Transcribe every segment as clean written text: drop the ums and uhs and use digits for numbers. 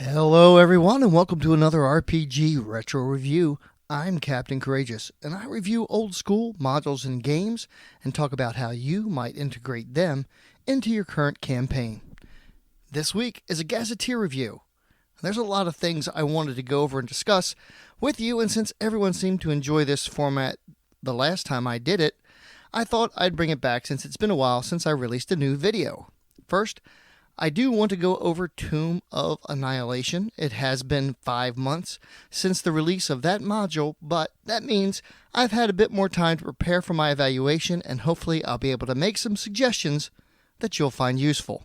Hello everyone and welcome to another RPG Retro Review. I'm Captain Courageous and I review old school modules and games and talk about how you might integrate them into your current campaign. This week is a Gazetteer review. There's a lot of things I wanted to go over and discuss with you, and since everyone seemed to enjoy this format the last time I did it, I thought I'd bring it back since it's been a while since I released a new video. First, I do want to go over Tomb of Annihilation. It has been 5 months since the release of that module, but that means I've had a bit more time to prepare for my evaluation, and hopefully I'll be able to make some suggestions that you'll find useful.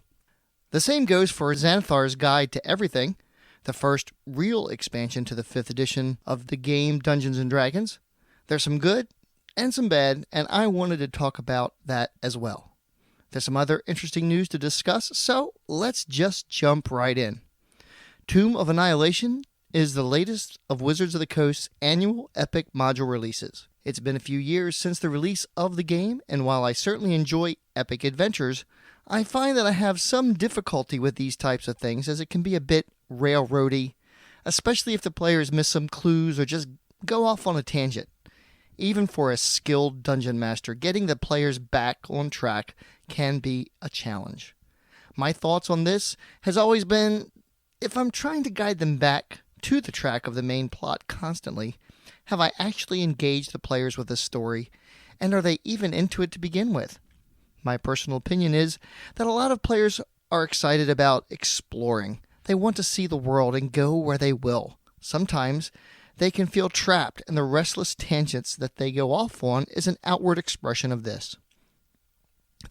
The same goes for Xanathar's Guide to Everything, the first real expansion to the 5th edition of the game Dungeons & Dragons. There's some good and some bad, and I wanted to talk about that as well. There's some other interesting news to discuss, so let's just jump right in. Tomb of Annihilation is the latest of Wizards of the Coast's annual epic module releases. It's been a few years since the release of the game, and while I certainly enjoy epic adventures, I find that I have some difficulty with these types of things, as it can be a bit railroady, especially if the players miss some clues or just go off on a tangent. Even for a skilled dungeon master, getting the players back on track can be a challenge. My thoughts on this has always been, if I'm trying to guide them back to the track of the main plot constantly, have I actually engaged the players with the story, and are they even into it to begin with? My personal opinion is that a lot of players are excited about exploring. They want to see the world and go where they will. Sometimes they can feel trapped, and the restless tangents that they go off on is an outward expression of this.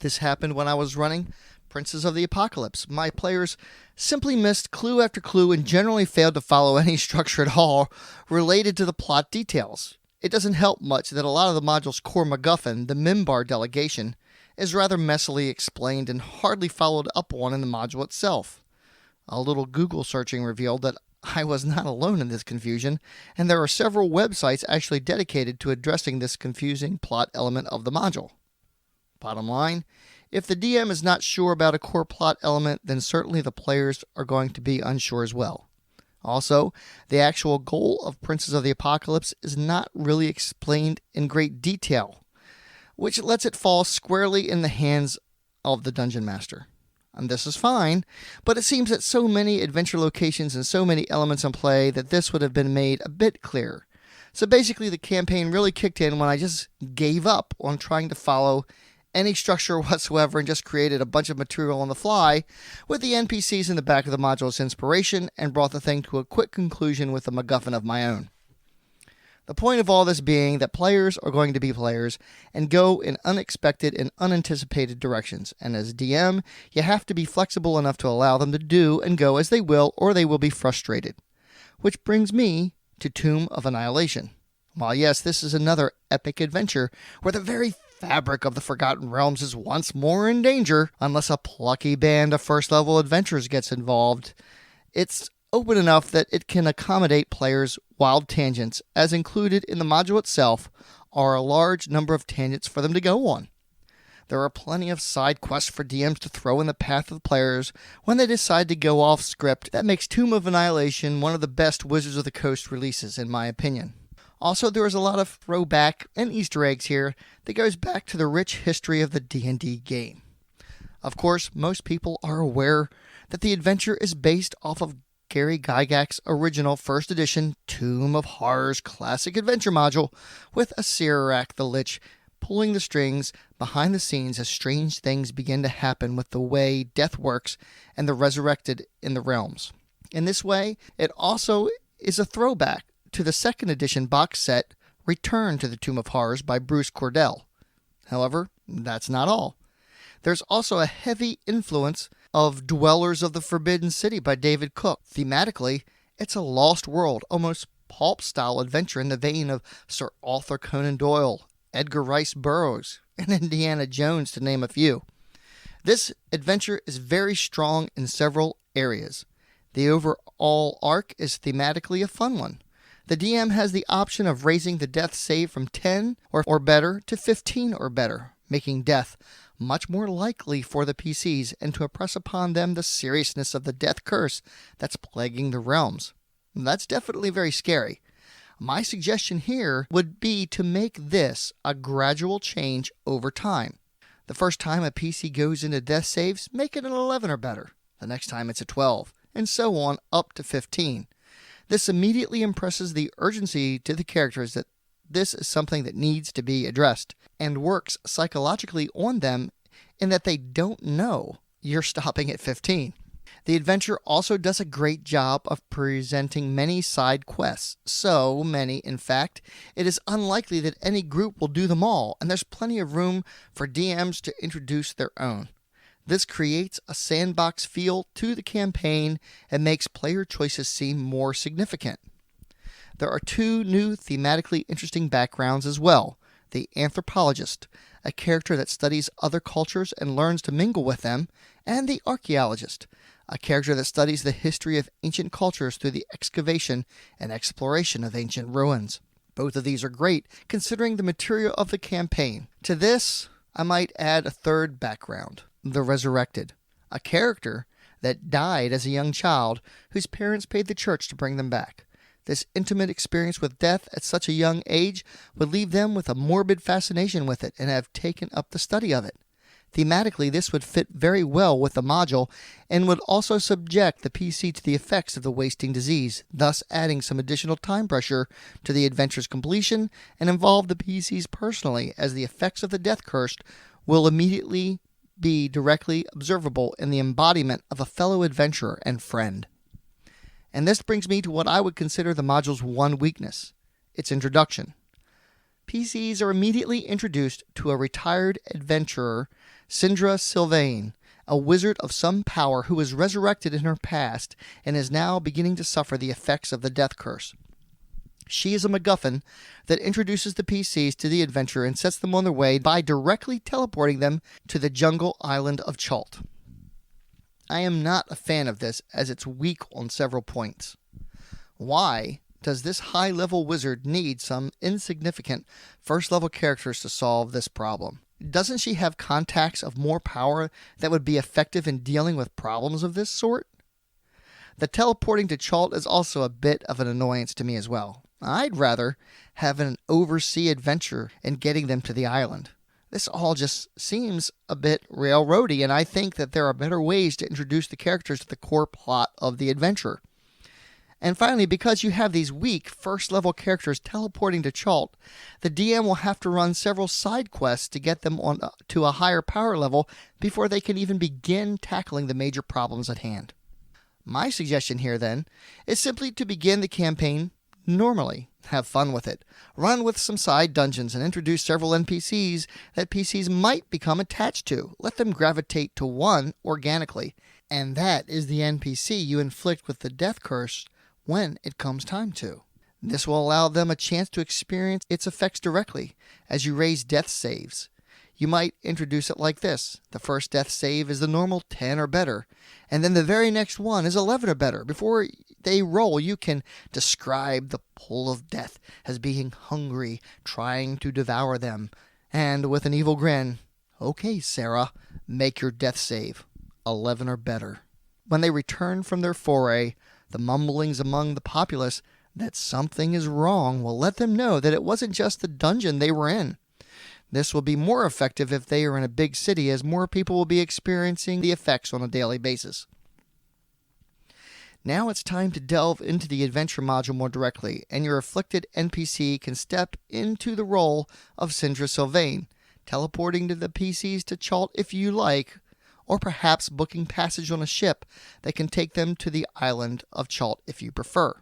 This happened when I was running Princes of the Apocalypse. My players simply missed clue after clue and generally failed to follow any structure at all related to the plot details. It doesn't help much that a lot of the module's core MacGuffin, the Mimbar delegation, is rather messily explained and hardly followed up on in the module itself. A little Google searching revealed that I was not alone in this confusion, and there are several websites actually dedicated to addressing this confusing plot element of the module. Bottom line, if the DM is not sure about a core plot element, then certainly the players are going to be unsure as well. Also, the actual goal of Princes of the Apocalypse is not really explained in great detail, which lets it fall squarely in the hands of the Dungeon Master. And this is fine, but it seems that so many adventure locations and so many elements in play that this would have been made a bit clearer. So basically the campaign really kicked in when I just gave up on trying to follow any structure whatsoever and just created a bunch of material on the fly with the NPCs in the back of the module as inspiration, and brought the thing to a quick conclusion with a MacGuffin of my own. The point of all this being that players are going to be players and go in unexpected and unanticipated directions, and as DM, you have to be flexible enough to allow them to do and go as they will, or they will be frustrated. Which brings me to Tomb of Annihilation. While yes, this is another epic adventure where the very fabric of the Forgotten Realms is once more in danger, unless a plucky band of first-level adventurers gets involved, it's open enough that it can accommodate players' wild tangents, as included in the module itself are a large number of tangents for them to go on. There are plenty of side quests for DMs to throw in the path of the players when they decide to go off script. That makes Tomb of Annihilation one of the best Wizards of the Coast releases, in my opinion. Also, there is a lot of throwback and Easter eggs here that goes back to the rich history of the D&D game. Of course, most people are aware that the adventure is based off of Gary Gygax's original 1st edition Tomb of Horrors classic adventure module, with Asirak the Lich pulling the strings behind the scenes as strange things begin to happen with the way death works and the resurrected in the realms. In this way, it also is a throwback to the 2nd edition box set Return to the Tomb of Horrors by Bruce Cordell. However, that's not all. There's also a heavy influence of Dwellers of the Forbidden City by David Cook. Thematically, it's a Lost World, almost pulp-style adventure in the vein of Sir Arthur Conan Doyle, Edgar Rice Burroughs, and Indiana Jones, to name a few. This adventure is very strong in several areas. The overall arc is thematically a fun one. The DM has the option of raising the death save from 10 or better to 15 or better, making death much more likely for the PCs and to impress upon them the seriousness of the death curse that's plaguing the realms. That's definitely very scary. My suggestion here would be to make this a gradual change over time. The first time a PC goes into death saves, make it an 11 or better. The next time it's a 12, and so on up to 15. This immediately impresses the urgency to the characters that this is something that needs to be addressed, and works psychologically on them in that they don't know you're stopping at 15. The adventure also does a great job of presenting many side quests. So many, in fact, it is unlikely that any group will do them all, and there's plenty of room for DMs to introduce their own. This creates a sandbox feel to the campaign and makes player choices seem more significant. There are 2 new thematically interesting backgrounds as well. The anthropologist, a character that studies other cultures and learns to mingle with them, and the archaeologist, a character that studies the history of ancient cultures through the excavation and exploration of ancient ruins. Both of these are great, considering the material of the campaign. To this, I might add a third background, the resurrected, a character that died as a young child whose parents paid the church to bring them back. This intimate experience with death at such a young age would leave them with a morbid fascination with it and have taken up the study of it. Thematically, this would fit very well with the module and would also subject the PC to the effects of the wasting disease, thus adding some additional time pressure to the adventure's completion and involve the PCs personally, as the effects of the death curse will immediately be directly observable in the embodiment of a fellow adventurer and friend. And this brings me to what I would consider the module's one weakness, its introduction. PCs are immediately introduced to a retired adventurer, Sindra Sylvain, a wizard of some power who was resurrected in her past and is now beginning to suffer the effects of the death curse. She is a MacGuffin that introduces the PCs to the adventure and sets them on their way by directly teleporting them to the jungle island of Chult. I am not a fan of this, as it's weak on several points. Why does this high-level wizard need some insignificant first-level characters to solve this problem? Doesn't she have contacts of more power that would be effective in dealing with problems of this sort? The teleporting to Chult is also a bit of an annoyance to me as well. I'd rather have an oversea adventure in getting them to the island. This all just seems a bit railroady, and I think that there are better ways to introduce the characters to the core plot of the adventure. And finally, because you have these weak first-level characters teleporting to Chult, the DM will have to run several side quests to get them on to a higher power level before they can even begin tackling the major problems at hand. My suggestion here, then, is simply to begin the campaign normally. Have fun with it. Run with some side dungeons and introduce several NPCs that PCs might become attached to. Let them gravitate to one organically. And that is the NPC you inflict with the death curse when it comes time to. This will allow them a chance to experience its effects directly as you raise death saves. You might introduce it like this. The first death save is the normal 10 or better, and then the very next one is 11 or better. Before they roll, you can describe the pull of death as being hungry, trying to devour them, and with an evil grin, "Okay, Sarah, make your death save, 11 or better." When they return from their foray, the mumblings among the populace that something is wrong will let them know that it wasn't just the dungeon they were in. This will be more effective if they are in a big city, as more people will be experiencing the effects on a daily basis. Now it's time to delve into the adventure module more directly, and your afflicted NPC can step into the role of Sindra Sylvain, teleporting to the PCs to Chult if you like, or perhaps booking passage on a ship that can take them to the island of Chult if you prefer.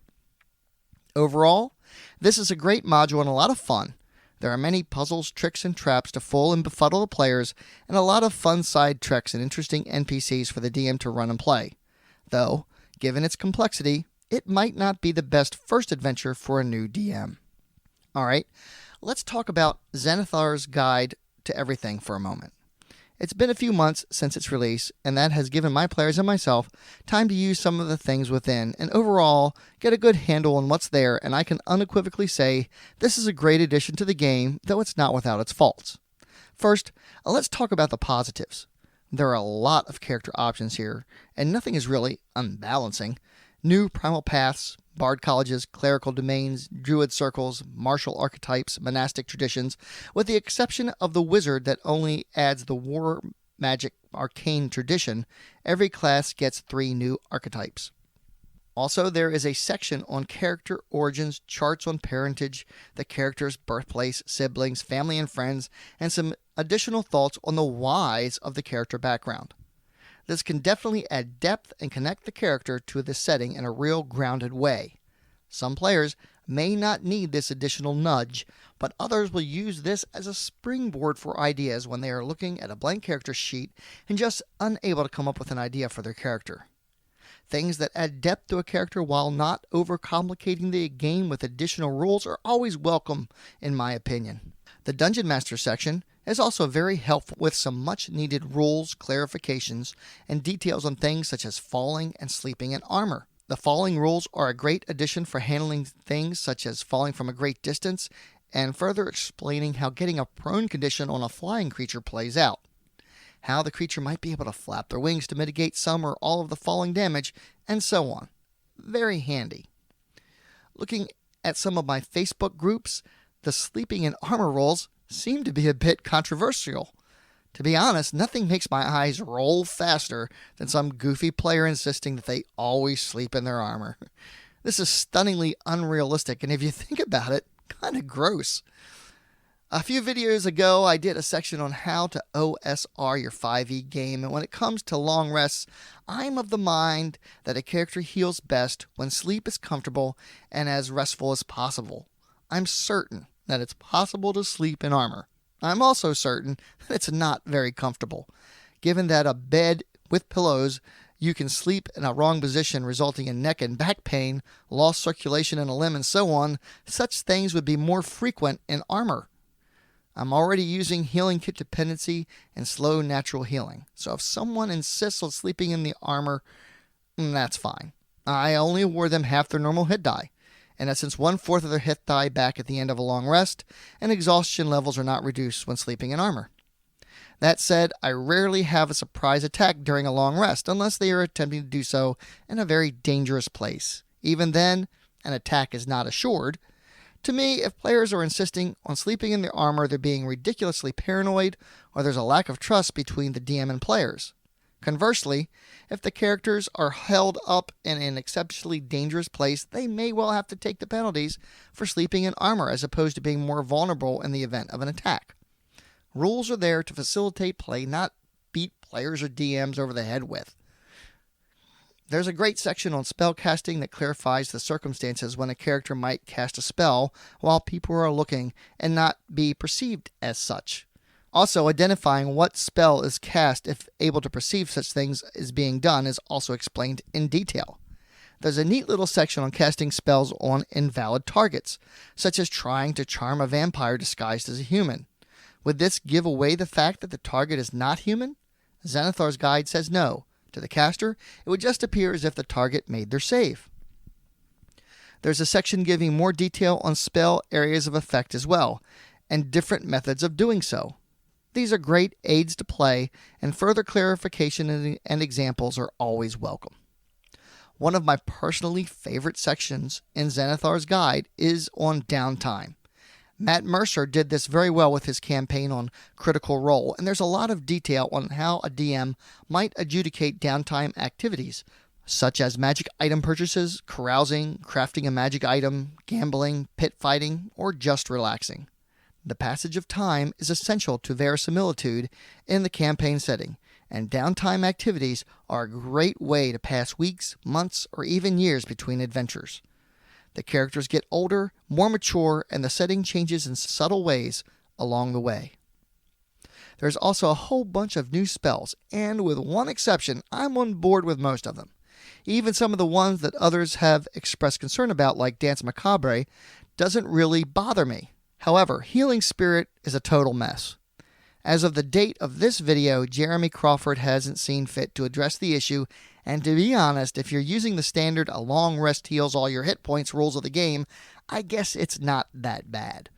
Overall, this is a great module and a lot of fun. There are many puzzles, tricks, and traps to fool and befuddle the players, and a lot of fun side tricks and interesting NPCs for the DM to run and play. Though, given its complexity, it might not be the best first adventure for a new DM. Alright, let's talk about Xanathar's Guide to Everything for a moment. It's been a few months since its release, and that has given my players and myself time to use some of the things within, and overall get a good handle on what's there, and I can unequivocally say this is a great addition to the game, though it's not without its faults. First, let's talk about the positives. There are a lot of character options here, and nothing is really unbalancing. New primal paths, bard colleges, clerical domains, druid circles, martial archetypes, monastic traditions, with the exception of the wizard that only adds the war magic arcane tradition. Every class gets 3 new archetypes. Also, there is a section on character origins, charts on parentage, the character's birthplace, siblings, family and friends, and some additional thoughts on the whys of the character background. This can definitely add depth and connect the character to the setting in a real grounded way. Some players may not need this additional nudge, but others will use this as a springboard for ideas when they are looking at a blank character sheet and just unable to come up with an idea for their character. Things that add depth to a character while not overcomplicating the game with additional rules are always welcome, in my opinion. The Dungeon Master section is also very helpful with some much needed rules, clarifications, and details on things such as falling and sleeping in armor. The falling rules are a great addition for handling things such as falling from a great distance and further explaining how getting a prone condition on a flying creature plays out. How the creature might be able to flap their wings to mitigate some or all of the falling damage, and so on. Very handy. Looking at some of my Facebook groups, the sleeping in armor rules seem to be a bit controversial. To be honest, nothing makes my eyes roll faster than some goofy player insisting that they always sleep in their armor. This is stunningly unrealistic, and if you think about it, kind of gross. A few videos ago, I did a section on how to OSR your 5e game, and when it comes to long rests, I'm of the mind that a character heals best when sleep is comfortable and as restful as possible. I'm certain that it's possible to sleep in armor. I'm also certain that it's not very comfortable. Given that a bed with pillows, you can sleep in a wrong position resulting in neck and back pain, lost circulation in a limb, and so on, such things would be more frequent in armor. I'm already using healing kit dependency and slow natural healing, so if someone insists on sleeping in the armor, that's fine. I only award them half their normal hit die, and that since 1/4 of their hit die back at the end of a long rest, and exhaustion levels are not reduced when sleeping in armor. That said, I rarely have a surprise attack during a long rest, unless they are attempting to do so in a very dangerous place. Even then, an attack is not assured. To me, if players are insisting on sleeping in their armor, they're being ridiculously paranoid, or there's a lack of trust between the DM and players. Conversely, if the characters are held up in an exceptionally dangerous place, they may well have to take the penalties for sleeping in armor as opposed to being more vulnerable in the event of an attack. Rules are there to facilitate play, not beat players or DMs over the head with. There's a great section on spell casting that clarifies the circumstances when a character might cast a spell while people are looking and not be perceived as such. Also, identifying what spell is cast if able to perceive such things as being done is also explained in detail. There's a neat little section on casting spells on invalid targets, such as trying to charm a vampire disguised as a human. Would this give away the fact that the target is not human? Xanathar's guide says no. To the caster, it would just appear as if the target made their save. There's a section giving more detail on spell areas of effect as well, and different methods of doing so. These are great aids to play, and further clarification and examples are always welcome. One of my personally favorite sections in Xanathar's guide is on downtime. Matt Mercer did this very well with his campaign on Critical Role, and there's a lot of detail on how a DM might adjudicate downtime activities, such as magic item purchases, carousing, crafting a magic item, gambling, pit fighting, or just relaxing. The passage of time is essential to verisimilitude in the campaign setting, and downtime activities are a great way to pass weeks, months, or even years between adventures. The characters get older, more mature, and the setting changes in subtle ways along the way. There's also a whole bunch of new spells, and with one exception, I'm on board with most of them. Even some of the ones that others have expressed concern about, like Dance Macabre, doesn't really bother me. However, Healing Spirit is a total mess. As of the date of this video, Jeremy Crawford hasn't seen fit to address the issue, and to be honest, if you're using the standard a long rest heals all your hit points rules of the game, I guess it's not that bad.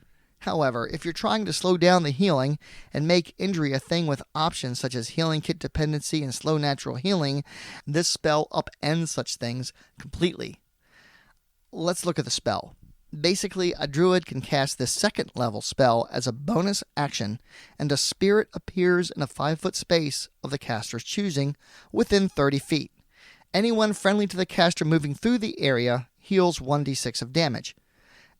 However, if you're trying to slow down the healing and make injury a thing with options such as healing kit dependency and slow natural healing, this spell upends such things completely. Let's look at the spell. Basically, a druid can cast this second level spell as a bonus action, and a spirit appears in a 5-foot space of the caster's choosing within 30 feet. Anyone friendly to the caster moving through the area heals 1d6 of damage.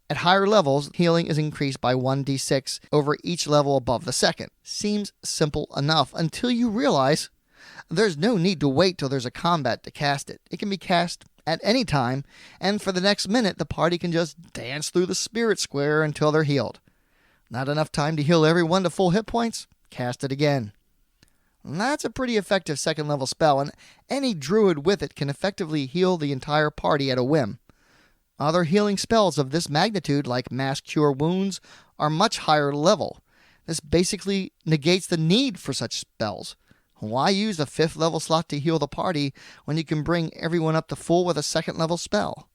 At higher levels, healing is increased by 1d6 over each level above the second. Seems simple enough until you realize there's no need to wait till there's a combat to cast it. It can be cast at any time, and for the next minute, the party can just dance through the spirit square until they're healed. Not enough time to heal everyone to full hit points? Cast it again. And that's a pretty effective second level spell, and any druid with it can effectively heal the entire party at a whim. Other healing spells of this magnitude, like Mass Cure Wounds, are much higher level. This basically negates the need for such spells. Why use a 5th level slot to heal the party when you can bring everyone up to full with a 2nd level spell?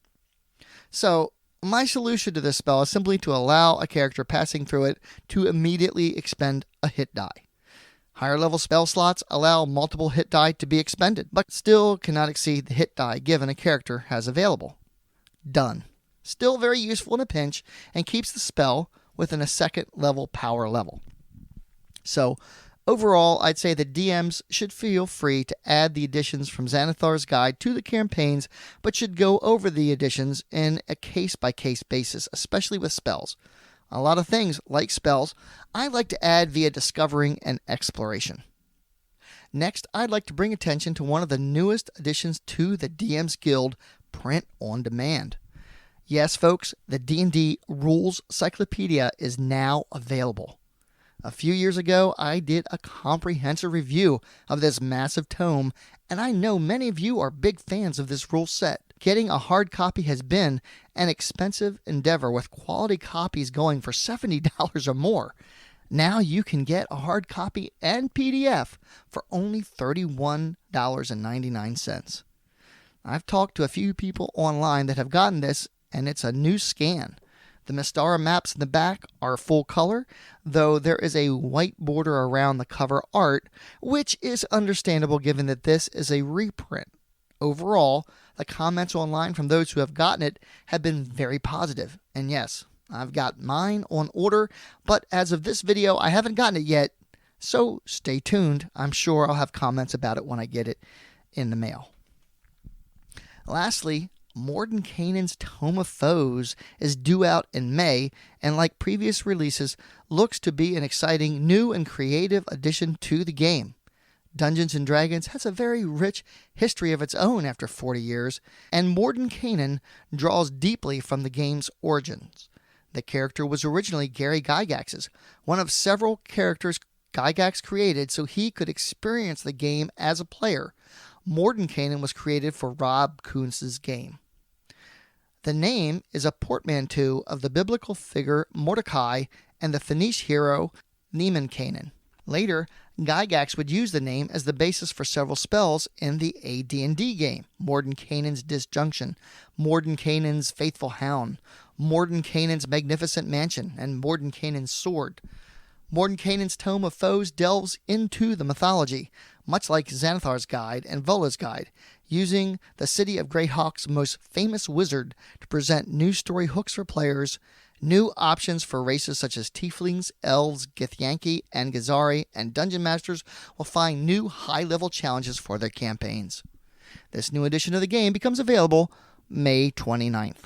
So, my solution to this spell is simply to allow a character passing through it to immediately expend a hit die. Higher level spell slots allow multiple hit die to be expended, but still cannot exceed the hit die given a character has available. Done. Still very useful in a pinch, and keeps the spell within a 2nd level power level. So, overall, I'd say that DMs should feel free to add the additions from Xanathar's guide to the campaigns, but should go over the additions in a case-by-case basis, especially with spells. A lot of things, like spells, I like to add via discovering and exploration. Next, I'd like to bring attention to one of the newest additions to the DM's Guild, Print on Demand. Yes, folks, the D&D Rules Cyclopedia is now available. A few years ago, I did a comprehensive review of this massive tome, and I know many of you are big fans of this rule set. Getting a hard copy has been an expensive endeavor, with quality copies going for $70 or more. Now you can get a hard copy and PDF for only $31.99. I've talked to a few people online that have gotten this, and it's a new scan. The Mystara maps in the back are full color, though there is a white border around the cover art, which is understandable given that this is a reprint. Overall, the comments online from those who have gotten it have been very positive. And yes, I've got mine on order, but as of this video, I haven't gotten it yet, so stay tuned. I'm sure I'll have comments about it when I get it in the mail. Lastly, Mordenkainen's Tome of Foes is due out in May, and like previous releases, looks to be an exciting new and creative addition to the game. Dungeons & Dragons has a very rich history of its own after 40 years, and Mordenkainen draws deeply from the game's origins. The character was originally Gary Gygax's, one of several characters Gygax created so he could experience the game as a player. Mordenkainen was created for Rob Koontz's game. The name is a portmanteau of the biblical figure Mordecai and the Finnish hero Lemminkainen. Later, Gygax would use the name as the basis for several spells in the AD&D game. Mordenkainen's Disjunction, Mordenkainen's Faithful Hound, Mordenkainen's Magnificent Mansion, and Mordenkainen's Sword. Mordenkainen's Tome of Foes delves into the mythology, much like Xanathar's Guide and Vola's Guide, using the City of Greyhawk's most famous wizard to present new story hooks for players, new options for races such as Tieflings, Elves, Githyanki, and Gazari, and Dungeon Masters will find new high-level challenges for their campaigns. This new edition of the game becomes available May 29th.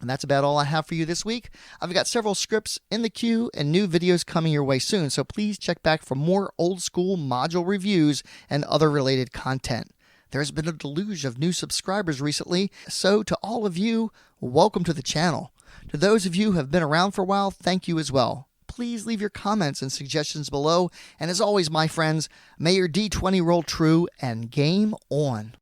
And that's about all I have for you this week. I've got several scripts in the queue and new videos coming your way soon, so please check back for more old school module reviews and other related content. There's been a deluge of new subscribers recently, so to all of you, welcome to the channel. To those of you who have been around for a while, thank you as well. Please leave your comments and suggestions below, and as always, my friends, may your D20 roll true and game on.